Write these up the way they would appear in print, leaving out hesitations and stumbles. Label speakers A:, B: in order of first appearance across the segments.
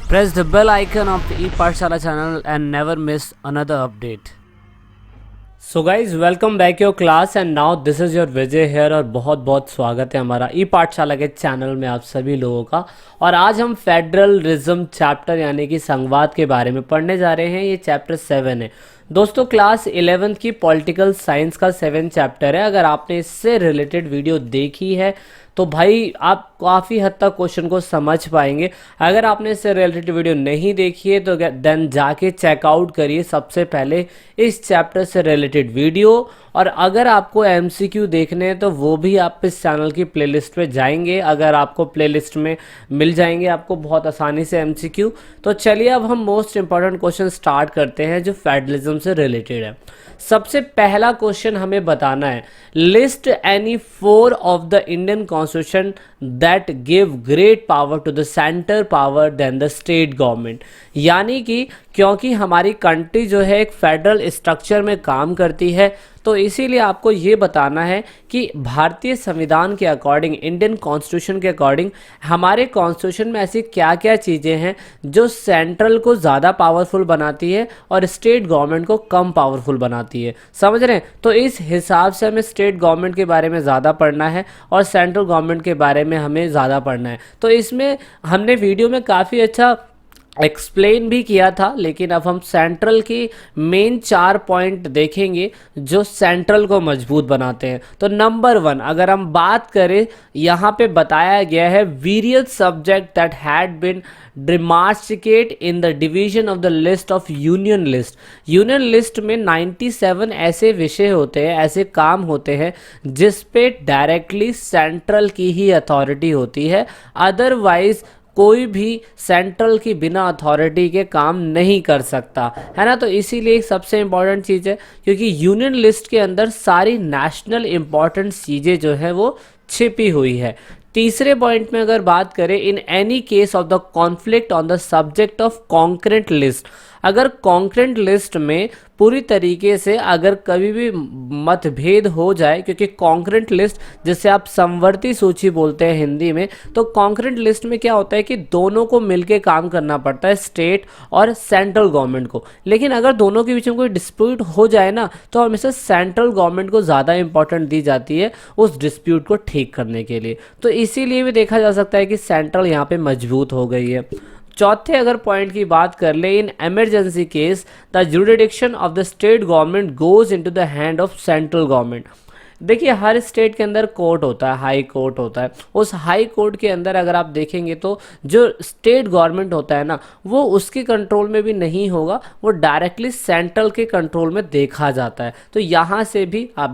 A: Press the bell icon of the Epaathshaala channel and never miss another update. So guys welcome back your class and now this is your Vijay here और बहुत बहुत स्वागत है हमारा ई पाठशाला के channel में आप सभी लोगों का। और आज हम फेडरलिज्म चैप्टर यानी कि संघवाद के बारे में पढ़ने जा रहे हैं। ये चैप्टर 7 है दोस्तों। क्लास 11th की पॉलिटिकल साइंस का 7 चैप्टर है। अगर आपने इससे रिलेटेड वीडियो देखी है तो भाई आप काफ़ी हद तक क्वेश्चन को समझ पाएंगे। अगर आपने इससे रिलेटेड वीडियो नहीं देखी है तो देन जाके चेकआउट करिए सबसे पहले इस चैप्टर से रिलेटेड वीडियो। और अगर आपको एमसीक्यू देखने हैं तो वो भी आप इस चैनल की प्लेलिस्ट पे जाएंगे। अगर आपको प्लेलिस्ट में मिल जाएंगे आपको बहुत आसानी से एमसीक्यू। तो चलिए अब हम मोस्ट इंपॉर्टेंट क्वेश्चन स्टार्ट करते हैं जो फेडरलिज्म से रिलेटेड है। सबसे पहला क्वेश्चन हमें बताना है, list any 4 of the Indian constitution that give great power to the centre power then the state government. यानी कि क्योंकि हमारी कंट्री जो है एक फेडरल स्ट्रक्चर में काम करती है तो इसीलिए आपको ये बताना है कि भारतीय संविधान के अकॉर्डिंग, इंडियन कॉन्स्टिट्यूशन के अकॉर्डिंग हमारे कॉन्स्टिट्यूशन में ऐसी क्या क्या चीज़ें हैं जो सेंट्रल को ज़्यादा पावरफुल बनाती है और स्टेट गवर्नमेंट को कम पावरफुल बनाती है। समझ रहे हैं? तो इस हिसाब से हमें स्टेट गवर्नमेंट के बारे में ज़्यादा पढ़ना है और सेंट्रल गवर्नमेंट के बारे में हमें ज़्यादा पढ़ना है। तो इसमें हमने वीडियो में काफ़ी अच्छा एक्सप्लेन भी किया था, लेकिन अब हम सेंट्रल की मेन 4 पॉइंट देखेंगे जो सेंट्रल को मजबूत बनाते हैं। तो नंबर 1 अगर हम बात करें, यहाँ पे बताया गया है various subject that had been demarcate in the division of the list of union list. Union list में 97 ऐसे विषय होते हैं, ऐसे काम होते हैं जिस पे डायरेक्टली सेंट्रल की ही अथॉरिटी होती है। अदरवाइज कोई भी सेंट्रल की बिना अथॉरिटी के काम नहीं कर सकता है ना। तो इसीलिए सबसे इम्पॉर्टेंट चीज़ है क्योंकि यूनियन लिस्ट के अंदर सारी नेशनल इम्पॉर्टेंट चीज़ें जो है वो छिपी हुई है। तीसरे पॉइंट में अगर बात करें, in any case of the conflict on the subject of concurrent list, अगर कॉन्करेंट लिस्ट में पूरी तरीके से अगर कभी भी मतभेद हो जाए, क्योंकि कॉन्करेंट लिस्ट जिसे आप समवर्ती सूची बोलते हैं हिंदी में, तो कॉन्करेंट लिस्ट में क्या होता है कि दोनों को मिलके काम करना पड़ता है, स्टेट और सेंट्रल गवर्नमेंट को। लेकिन अगर दोनों के बीच में कोई डिस्प्यूट हो जाए ना तो हमेशा सेंट्रल गवर्नमेंट को ज़्यादा इंपॉर्टेंट दी जाती है उस डिस्प्यूट को ठीक करने के लिए। तो इसीलिए भी देखा जा सकता है कि सेंट्रल यहाँ पे मजबूत हो गई है। चौथे अगर पॉइंट की बात कर ले, in emergency case the jurisdiction of the state government goes into the hand of central government. देखिए हर स्टेट के अंदर कोर्ट होता है, हाई कोर्ट होता है। उस हाई कोर्ट के अंदर अगर आप देखेंगे तो जो स्टेट गवर्नमेंट होता है ना वो उसके कंट्रोल में भी नहीं होगा, वो डायरेक्टली सेंट्रल के कंट्रोल में देखा जाता है। तो यहाँ से भी आप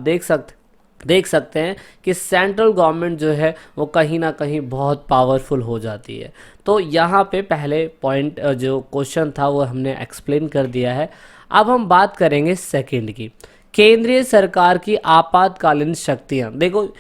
A: देख सकते हैं कि सेंट्रल गवर्नमेंट जो है वो कहीं ना कहीं बहुत पावरफुल हो जाती है। तो यहाँ पे पहले पॉइंट जो क्वेश्चन था वो हमने एक्सप्लेन कर दिया है। अब हम बात करेंगे सेकंड की, केंद्रीय सरकार की आपातकालीन शक्तियाँ। देखो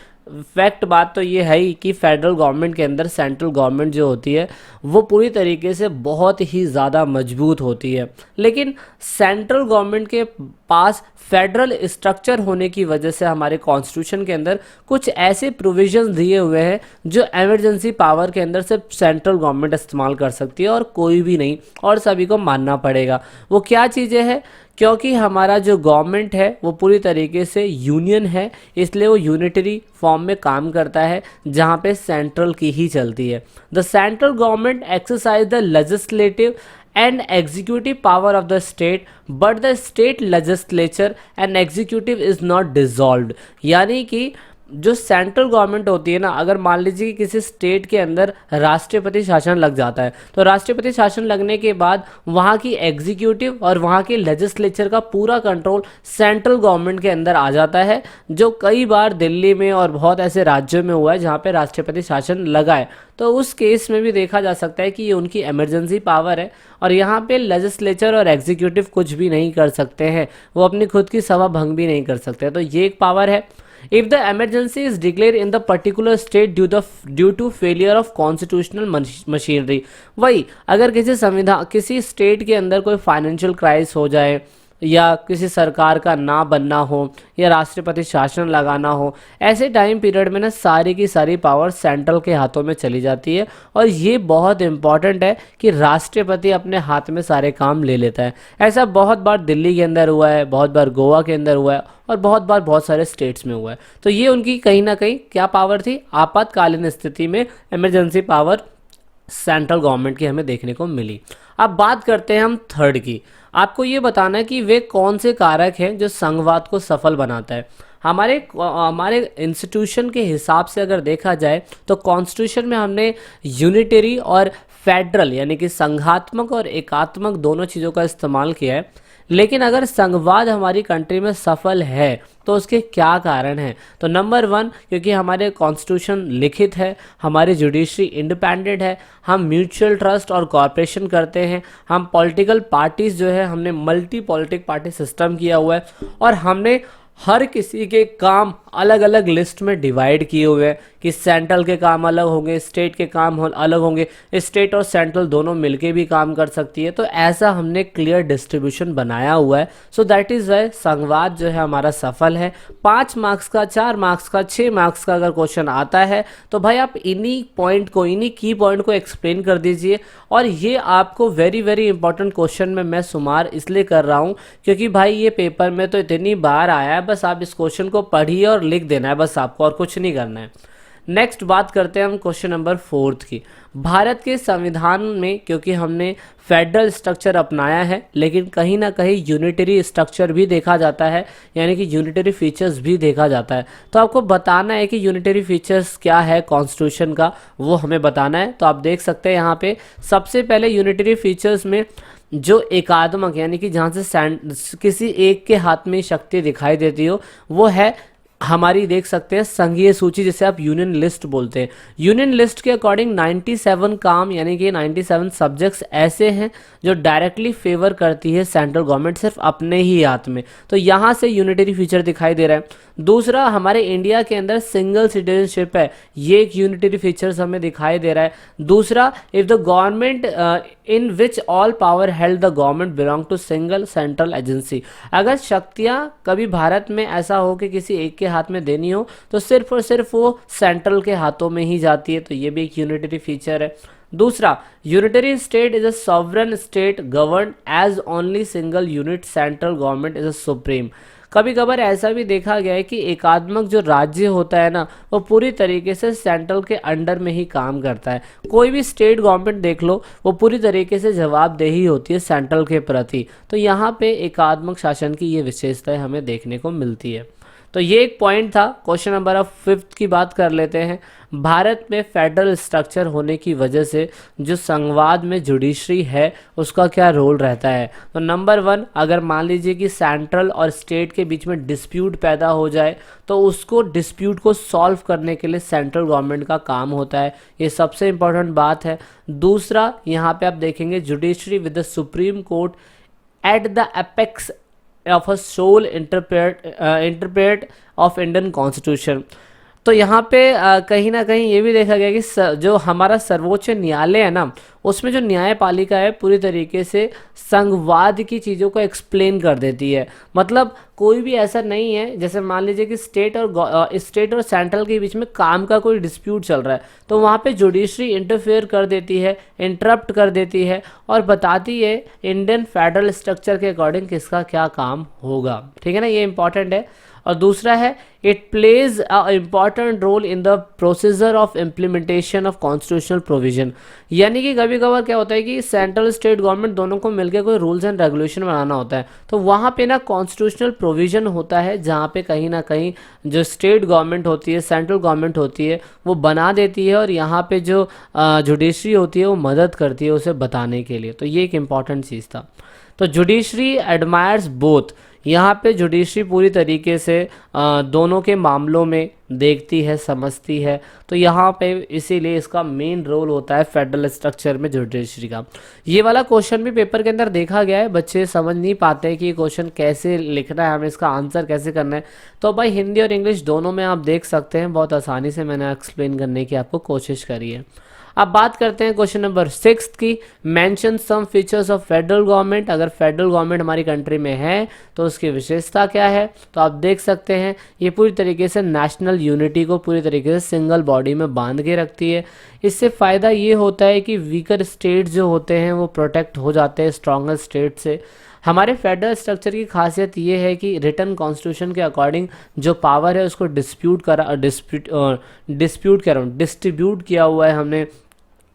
A: फैक्ट बात तो ये है ही कि फेडरल गवर्नमेंट के अंदर सेंट्रल गवर्नमेंट जो होती है वो पूरी तरीके से बहुत ही ज़्यादा मजबूत होती है, लेकिन सेंट्रल गवर्नमेंट के पास फेडरल स्ट्रक्चर होने की वजह से हमारे कॉन्स्टिट्यूशन के अंदर कुछ ऐसे प्रोविजंस दिए हुए हैं जो इमरजेंसी पावर के अंदर सिर्फ सेंट्रल गवर्नमेंट इस्तेमाल कर सकती है और कोई भी नहीं, और सभी को मानना पड़ेगा। वो क्या चीज़ें हैं? क्योंकि हमारा जो गवर्नमेंट है वो पूरी तरीके से यूनियन है, इसलिए वो यूनिटरी फॉर्म में काम करता है जहाँ पे सेंट्रल की ही चलती है। The central government exercise the legislative and executive power of the state but the state legislature and executive is not dissolved। यानी कि जो सेंट्रल गवर्नमेंट होती है ना, अगर मान लीजिए कि किसी स्टेट के अंदर राष्ट्रपति शासन लग जाता है तो राष्ट्रपति शासन लगने के बाद वहाँ की एग्जीक्यूटिव और वहाँ के लेजिस्लेचर का पूरा कंट्रोल सेंट्रल गवर्नमेंट के अंदर आ जाता है, जो कई बार दिल्ली में और बहुत ऐसे राज्यों में हुआ है जहाँ पे राष्ट्रपति शासन लगा है। तो उस केस में भी देखा जा सकता है कि ये उनकी इमरजेंसी पावर है और यहाँ पे लेजिस्लेचर और एग्जीक्यूटिव कुछ भी नहीं कर सकते हैं, वो अपनी खुद की सभा भंग भी नहीं कर सकते। तो ये एक पावर है। If the emergency is declared in the particular state due to failure of constitutional machinery, वही अगर किसी स्टेट के अंदर कोई फाइनेंशियल क्राइसिस हो जाए या किसी सरकार का ना बनना हो या राष्ट्रपति शासन लगाना हो, ऐसे टाइम पीरियड में ना सारी की सारी पावर सेंट्रल के हाथों में चली जाती है। और ये बहुत इंपॉर्टेंट है कि राष्ट्रपति अपने हाथ में सारे काम ले लेता है। ऐसा बहुत बार दिल्ली के अंदर हुआ है, बहुत बार गोवा के अंदर हुआ है और बहुत बार बहुत सारे स्टेट्स में हुआ है। तो ये उनकी कहीं ना कहीं क्या पावर थी, आपातकालीन स्थिति में इमरजेंसी पावर सेंट्रल गवर्नमेंट की हमें देखने को मिली। अब बात करते हैं हम थर्ड की। आपको ये बताना है कि वे कौन से कारक हैं जो संघवाद को सफल बनाता है। हमारे इंस्टीट्यूशन के हिसाब से अगर देखा जाए तो कॉन्स्टिट्यूशन में हमने यूनिटरी और फेडरल यानी कि संघात्मक और एकात्मक दोनों चीज़ों का इस्तेमाल किया है। लेकिन अगर संघवाद हमारी कंट्री में सफल है तो उसके क्या कारण हैं? तो नंबर 1, क्योंकि हमारे कॉन्स्टिट्यूशन लिखित है, हमारी जुडिशरी इंडिपेंडेंट है, हम म्यूचुअल ट्रस्ट और कॉर्पोरेशन करते हैं, हम पॉलिटिकल पार्टीज जो है हमने मल्टी पॉलिटिक पार्टी सिस्टम किया हुआ है और हमने हर किसी के काम अलग अलग लिस्ट में डिवाइड किए हुए हैं कि सेंट्रल के काम अलग होंगे, स्टेट के काम अलग होंगे, स्टेट और सेंट्रल दोनों मिलके भी काम कर सकती है। तो ऐसा हमने क्लियर डिस्ट्रीब्यूशन बनाया हुआ है। सो दैट इज़ वाई संघवाद जो है हमारा सफल है। 5 मार्क्स का, 4 मार्क्स का, 6 मार्क्स का अगर क्वेश्चन आता है तो भाई आप इन्हीं की पॉइंट को एक्सप्लेन कर दीजिए। और ये आपको वेरी वेरी इंपॉर्टेंट क्वेश्चन में मैं शुमार इसलिए कर रहा हूँ क्योंकि भाई ये पेपर में तो इतनी बार आया है, बस आप इस क्वेश्चन को पढ़िए और लिख देना है बस आपको, और कुछ नहीं करना है। नेक्स्ट बात करते हैं हम क्वेश्चन नंबर 4 की। भारत के संविधान में क्योंकि हमने फेडरल स्ट्रक्चर अपनाया है लेकिन कहीं ना कहीं यूनिटरी स्ट्रक्चर भी देखा जाता है, यानी कि यूनिटरी फीचर्स भी देखा जाता है। तो आपको बताना है कि यूनिटरी फीचर्स क्या है कॉन्स्टिट्यूशन का, वो हमें बताना है। तो आप देख सकते हैं यहाँ पे सबसे पहले यूनिटरी फीचर्स में जो एकात्मक यानी कि जहाँ से किसी एक के हाथ में शक्ति दिखाई देती हो वो है हमारी, देख सकते हैं संघीय सूची, जिसे आप यूनियन लिस्ट बोलते हैं। यूनियन लिस्ट के अकॉर्डिंग 97 काम यानी कि 97 सब्जेक्ट्स ऐसे हैं जो डायरेक्टली फेवर करती है सेंट्रल गवर्नमेंट सिर्फ अपने ही हाथ में। तो यहाँ से यूनिटरी फीचर दिखाई दे रहा है। दूसरा, हमारे इंडिया के अंदर सिंगल सिटीजनशिप है, ये एक यूनिटरी फीचर्स हमें दिखाई दे रहा है। दूसरा, if the government in which all power held the government belong to single central agency, अगर शक्तियां कभी भारत में ऐसा हो कि किसी एक के हाथ में देनी हो तो सिर्फ और सिर्फ वो सेंट्रल के हाथों में ही जाती है। तो ये भी एक यूनिटरी फीचर है। दूसरा, unitary state is a sovereign state govern as only single unit, central government is a supreme. कभी कभार ऐसा भी देखा गया है कि एकात्मक जो राज्य होता है ना वो पूरी तरीके से सेंट्रल के अंडर में ही काम करता है। कोई भी स्टेट गवर्नमेंट देख लो वो पूरी तरीके से जवाबदेही होती है सेंट्रल के प्रति। तो यहाँ पे एकात्मक शासन की ये विशेषताएं हमें देखने को मिलती है। तो ये एक पॉइंट था। क्वेश्चन नंबर अब 5 की बात कर लेते हैं। भारत में फेडरल स्ट्रक्चर होने की वजह से जो संघवाद में जुडिशरी है उसका क्या रोल रहता है? तो नंबर 1, अगर मान लीजिए कि सेंट्रल और स्टेट के बीच में डिस्प्यूट पैदा हो जाए तो उसको डिस्प्यूट को सॉल्व करने के लिए सेंट्रल गवर्नमेंट का काम होता है, ये सबसे इम्पोर्टेंट बात है। दूसरा, यहाँ पे आप देखेंगे judiciary with the supreme court at the apex of a sole interpret of Indian constitution. तो यहाँ पे कहीं ना कहीं ये भी देखा गया कि जो हमारा सर्वोच्च न्यायालय है ना उसमें जो न्यायपालिका है पूरी तरीके से संघवाद की चीज़ों को एक्सप्लेन कर देती है। मतलब कोई भी ऐसा नहीं है, जैसे मान लीजिए कि स्टेट और सेंट्रल के बीच में काम का कोई डिस्प्यूट चल रहा है तो वहाँ पे जुडिशरी इंटरफेयर कर देती है, इंटरप्ट कर देती है और बताती है इंडियन फेडरल स्ट्रक्चर के अकॉर्डिंग किसका क्या काम होगा। ठीक है ना, ये इंपॉर्टेंट है। और दूसरा है it plays a important role in the procedure of implementation of constitutional provision. यानी कि कभी कभार क्या होता है कि सेंट्रल स्टेट गवर्नमेंट दोनों को मिलकर कोई रूल्स एंड रेगुलेशन बनाना होता है तो वहाँ पे ना कॉन्स्टिट्यूशनल प्रोविजन होता है जहाँ पे कहीं ना कहीं जो स्टेट गवर्नमेंट होती है, सेंट्रल गवर्नमेंट होती है, वो बना देती है और यहाँ पे जो जुडिशरी होती है वो मदद करती है उसे बताने के लिए। तो ये एक इम्पॉर्टेंट चीज़ था। तो जुडिशरी एडमायर्स बोथ, यहाँ पे जुडिशरी पूरी तरीके से दोनों के मामलों में देखती है, समझती है। तो यहाँ पे इसीलिए इसका मेन रोल होता है फेडरल स्ट्रक्चर में जुडिशरी का। ये वाला क्वेश्चन भी पेपर के अंदर देखा गया है, बच्चे समझ नहीं पाते हैं कि ये क्वेश्चन कैसे लिखना है, हमें इसका आंसर कैसे करना है। तो भाई हिंदी और इंग्लिश दोनों में आप देख सकते हैं, बहुत आसानी से मैंने एक्सप्लेन करने की आपको कोशिश करी है। अब बात करते हैं क्वेश्चन नंबर 6 की, mention some features of federal government. अगर फेडरल गवर्नमेंट हमारी कंट्री में है तो उसकी विशेषता क्या है, तो आप देख सकते हैं ये पूरी तरीके से नेशनल यूनिटी को पूरी तरीके से सिंगल बॉडी में बांध के रखती है। इससे फ़ायदा ये होता है कि वीकर स्टेट जो होते हैं वो प्रोटेक्ट हो जाते हैं स्ट्रॉन्गर स्टेट से। हमारे फेडरल स्ट्रक्चर की खासियत ये है कि रिटर्न कॉन्स्टिट्यूशन के अकॉर्डिंग जो पावर है उसको डिस्ट्रीब्यूट किया हुआ है हमने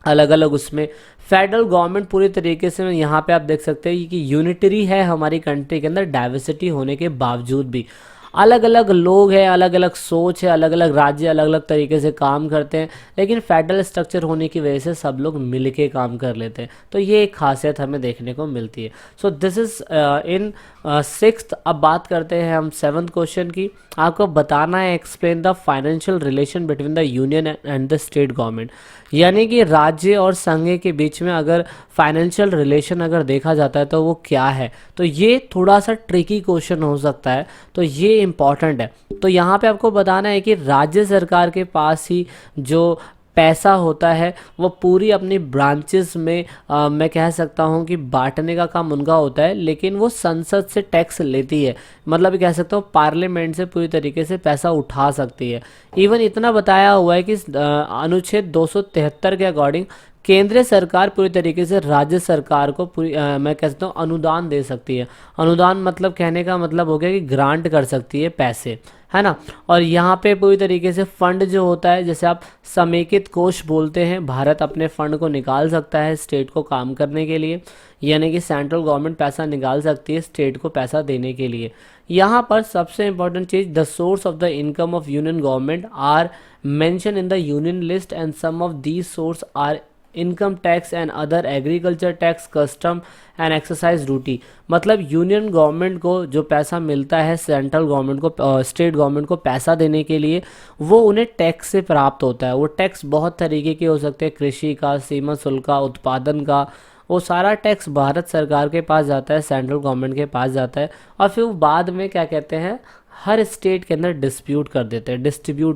A: अलग अलग उसमें। फेडरल गवर्नमेंट पूरी तरीके से यहाँ पे आप देख सकते हैं कि यूनिटरी है हमारी कंट्री के अंदर, डाइवर्सिटी होने के बावजूद भी अलग अलग लोग हैं, अलग अलग सोच है, अलग अलग राज्य अलग अलग तरीके से काम करते हैं, लेकिन फेडरल स्ट्रक्चर होने की वजह से सब लोग मिल के काम कर लेते हैं। तो ये एक खासियत हमें देखने को मिलती है। So this is in 6th। अब बात करते हैं हम 7th क्वेश्चन की। आपको बताना है explain the financial relation between the union and the state government, यानी कि राज्य और संघ के बीच में अगर फाइनेंशियल रिलेशन अगर देखा जाता है तो वो क्या है। तो ये थोड़ा सा ट्रिकी क्वेश्चन हो सकता है, तो ये इम्पॉर्टेंट है। तो यहाँ पे आपको बताना है कि राज्य सरकार के पास ही जो पैसा होता है वो पूरी अपनी ब्रांचेस में मैं कह सकता हूँ कि बांटने का काम उनका होता है, लेकिन वो संसद से टैक्स लेती है, मतलब कह सकता हूँ पार्लियामेंट से पूरी तरीके से पैसा उठा सकती है। इवन इतना बताया हुआ है कि अनुच्छेद 273 के अकॉर्डिंग केंद्रीय सरकार पूरी तरीके से राज्य सरकार को पूरी मैं कह सकता हूँ अनुदान दे सकती है। अनुदान मतलब कहने का मतलब हो गया कि ग्रांट कर सकती है पैसे, है ना। और यहाँ पे पूरी तरीके से फंड जो होता है, जैसे आप समेकित कोष बोलते हैं, भारत अपने फंड को निकाल सकता है स्टेट को काम करने के लिए, यानी कि सेंट्रल गवर्नमेंट पैसा निकाल सकती है स्टेट को पैसा देने के लिए। यहाँ पर सबसे इंपॉर्टेंट चीज़, the source of the income of union government are mention in the union list and some of these source are income tax and other agriculture tax, custom and exercise duty. मतलब union government को जो पैसा मिलता है central government को, state government को पैसा देने के लिए, वो उन्हें टैक्स से प्राप्त होता है। वो टैक्स बहुत तरीके के हो सकते हैं, कृषि का, सीमा शुल्क का, उत्पादन का, वो सारा टैक्स भारत सरकार के पास जाता है, सेंट्रल गवर्नमेंट के पास जाता है, और फिर वो बाद में क्या कहते हैं हर स्टेट के अंदर डिस्ट्रीब्यूट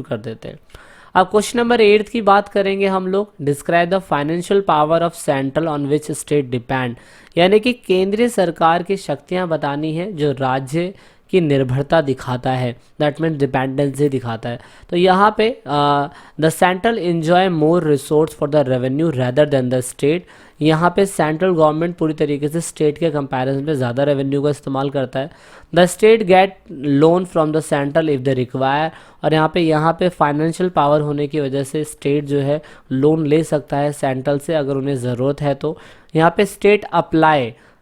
A: कर देते हैं। अब क्वेश्चन नंबर 8 की बात करेंगे हम लोग। Describe the financial power of central on which state depend, यानी कि केंद्रीय सरकार की शक्तियां बतानी है जो राज्य की निर्भरता दिखाता है, दैट मीन्स डिपेंडेंसी दिखाता है। तो यहाँ पे the central enjoy more resource for the revenue rather than the state. यहाँ पे सेंट्रल गवर्नमेंट पूरी तरीके से स्टेट के कंपैरिजन पे ज़्यादा रेवेन्यू का इस्तेमाल करता है। The state gate loan from the central if they require, और यहाँ पे फाइनेंशियल पावर होने की वजह से स्टेट जो है लोन ले सकता है सेंट्रल से अगर उन्हें ज़रूरत है। तो यहाँ पे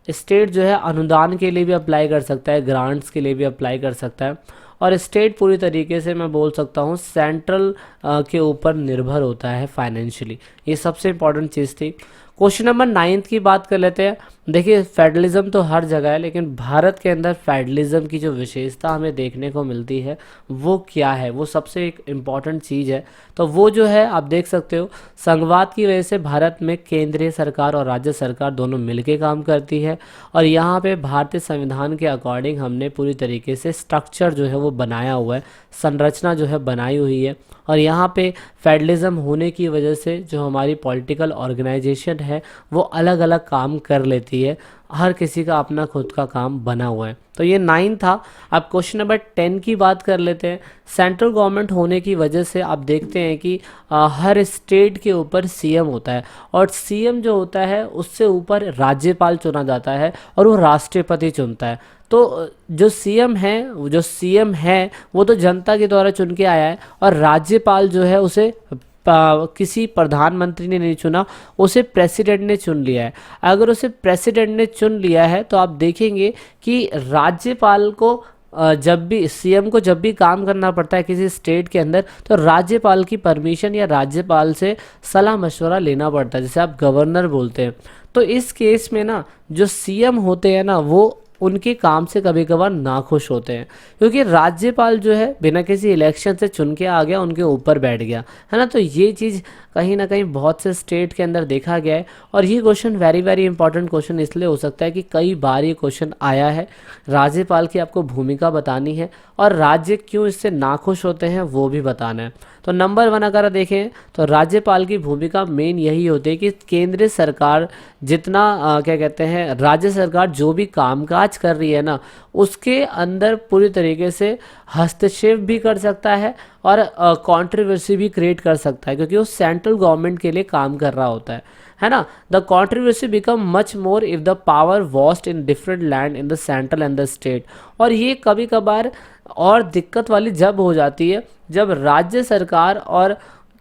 A: स्टेट जो है अनुदान के लिए भी अप्लाई कर सकता है, ग्रांट्स के लिए भी अप्लाई कर सकता है, और स्टेट पूरी तरीके से मैं बोल सकता हूँ सेंट्रल के ऊपर निर्भर होता है फाइनेंशियली। ये सबसे इम्पॉर्टेंट चीज़ थी। क्वेश्चन नंबर 9 की बात कर लेते हैं। देखिए फेडरलिज्म तो हर जगह है, लेकिन भारत के अंदर फेडरलिज्म की जो विशेषता हमें देखने को मिलती है वो क्या है, वो सबसे एक इम्पॉर्टेंट चीज़ है। तो वो जो है आप देख सकते हो, संघवाद की वजह से भारत में केंद्रीय सरकार और राज्य सरकार दोनों मिलके काम करती है, और यहाँ पे भारतीय संविधान के अकॉर्डिंग हमने पूरी तरीके से स्ट्रक्चर जो है वो बनाया हुआ है, संरचना जो है बनाई हुई है। और यहाँ पे फेडरलिज्म होने की वजह से जो हमारी पॉलिटिकल ऑर्गेनाइजेशन है वो अलग अलग काम कर लेती है, हर किसी का अपना खुद का काम बना हुआ है। तो ये 9 था। अब क्वेश्चन नंबर 10 की बात कर लेते हैं। सेंट्रल गवर्नमेंट होने की वजह से आप देखते हैं कि हर स्टेट के ऊपर सीएम होता है, और सीएम जो होता है उससे ऊपर राज्यपाल चुना जाता है और वो राष्ट्रपति चुनता है। तो जो सीएम है वो तो जनता के द्वारा चुन के आया है, और राज्यपाल जो है उसे किसी प्रधानमंत्री ने नहीं चुना, उसे प्रेसिडेंट ने चुन लिया है। अगर उसे प्रेसिडेंट ने चुन लिया है तो आप देखेंगे कि राज्यपाल को जब भी सीएम को जब भी काम करना पड़ता है किसी स्टेट के अंदर, तो राज्यपाल की परमिशन या राज्यपाल से सलाह मशवरा लेना पड़ता है, जैसे आप गवर्नर बोलते हैं। तो इस केस में ना जो सीएम होते हैं ना वो उनके काम से कभी कभार नाखुश होते हैं, क्योंकि राज्यपाल जो है बिना किसी इलेक्शन से चुन के आ गया, उनके ऊपर बैठ गया, है ना। तो ये चीज़ कहीं ना कहीं बहुत से स्टेट के अंदर देखा गया है। और ये question very very important question इसलिए हो सकता है कि कई बार ये क्वेश्चन आया है। राज्यपाल की आपको भूमिका बतानी है और राज्य क्यों इससे नाखुश होते हैं वो भी बताना है। तो नंबर 1 अगर देखें तो राज्यपाल की भूमिका मेन यही होती है कि केंद्र सरकार जितना क्या कहते हैं, राज्य सरकार जो भी कामकाज कर रही है ना, उसके अंदर पूरी तरीके से हस्तक्षेप भी कर सकता है और कंट्रोवर्सी भी क्रिएट कर सकता है, क्योंकि वो सेंट्रल गवर्नमेंट के लिए काम कर रहा होता है ना। The controversy become much more if the power vast in different land in the central and the state. और ये कभी कभार और दिक्कत वाली जब हो जाती है जब राज्य सरकार और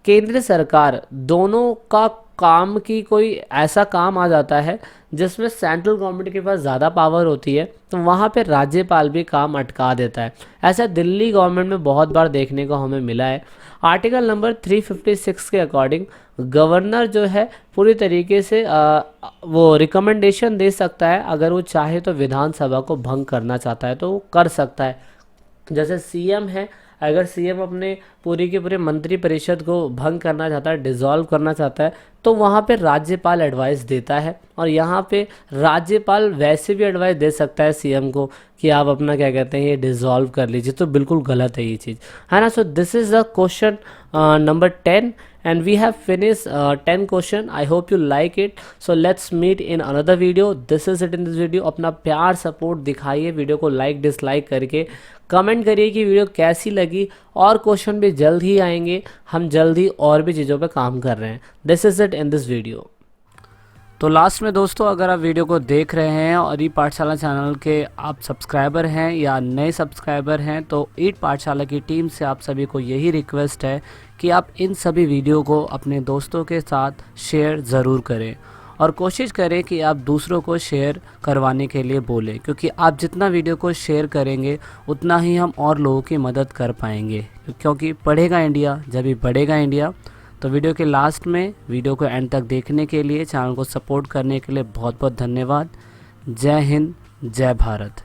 A: केंद्र सरकार दोनों का काम की कोई ऐसा काम आ जाता है जिसमें सेंट्रल गवर्नमेंट के पास ज़्यादा पावर होती है, तो वहाँ पे राज्यपाल भी काम अटका देता है। ऐसा दिल्ली गवर्नमेंट में बहुत बार देखने को हमें मिला है। आर्टिकल नंबर 356 के अकॉर्डिंग गवर्नर जो है पूरी तरीके से वो रिकमेंडेशन दे सकता है, अगर वो चाहे तो विधानसभा को भंग करना चाहता है तो वो कर सकता है। जैसे सीएम है, अगर सीएम अपने पूरी के पूरे मंत्री परिषद को भंग करना चाहता है, डिसॉल्व करना चाहता है, तो वहाँ पे राज्यपाल एडवाइस देता है। और यहाँ पे राज्यपाल वैसे भी एडवाइस दे सकता है सीएम को कि आप अपना क्या कहते हैं ये डिसॉल्व कर लीजिए, तो बिल्कुल गलत है ये चीज़, है ना। So this is the question number 10 and we have finished 10 question. I hope you like it. So let's meet in another video. This is it in this video. अपना प्यार सपोर्ट दिखाइए, वीडियो को लाइक डिसलाइक करके comment करिए कि video कैसी लगी, और क्वेश्चन भी जल्द ही आएंगे, हम जल्द ही और भी चीज़ों पे काम कर रहे हैं। This is it in this video. तो लास्ट में दोस्तों, अगर आप वीडियो को देख रहे हैं और ई पाठशाला चैनल के आप सब्सक्राइबर हैं या नए सब्सक्राइबर हैं, तो ई पाठशाला की टीम से आप सभी को यही रिक्वेस्ट है कि आप इन सभी वीडियो को अपने दोस्तों के साथ शेयर ज़रूर करें और कोशिश करें कि आप दूसरों को शेयर करवाने के लिए बोलें, क्योंकि आप जितना वीडियो को शेयर करेंगे उतना ही हम और लोगों की मदद कर पाएंगे, क्योंकि पढ़ेगा इंडिया जब भी बढ़ेगा इंडिया। तो वीडियो के लास्ट में वीडियो को एंड तक देखने के लिए, चैनल को सपोर्ट करने के लिए बहुत बहुत धन्यवाद। जय हिंद, जय भारत।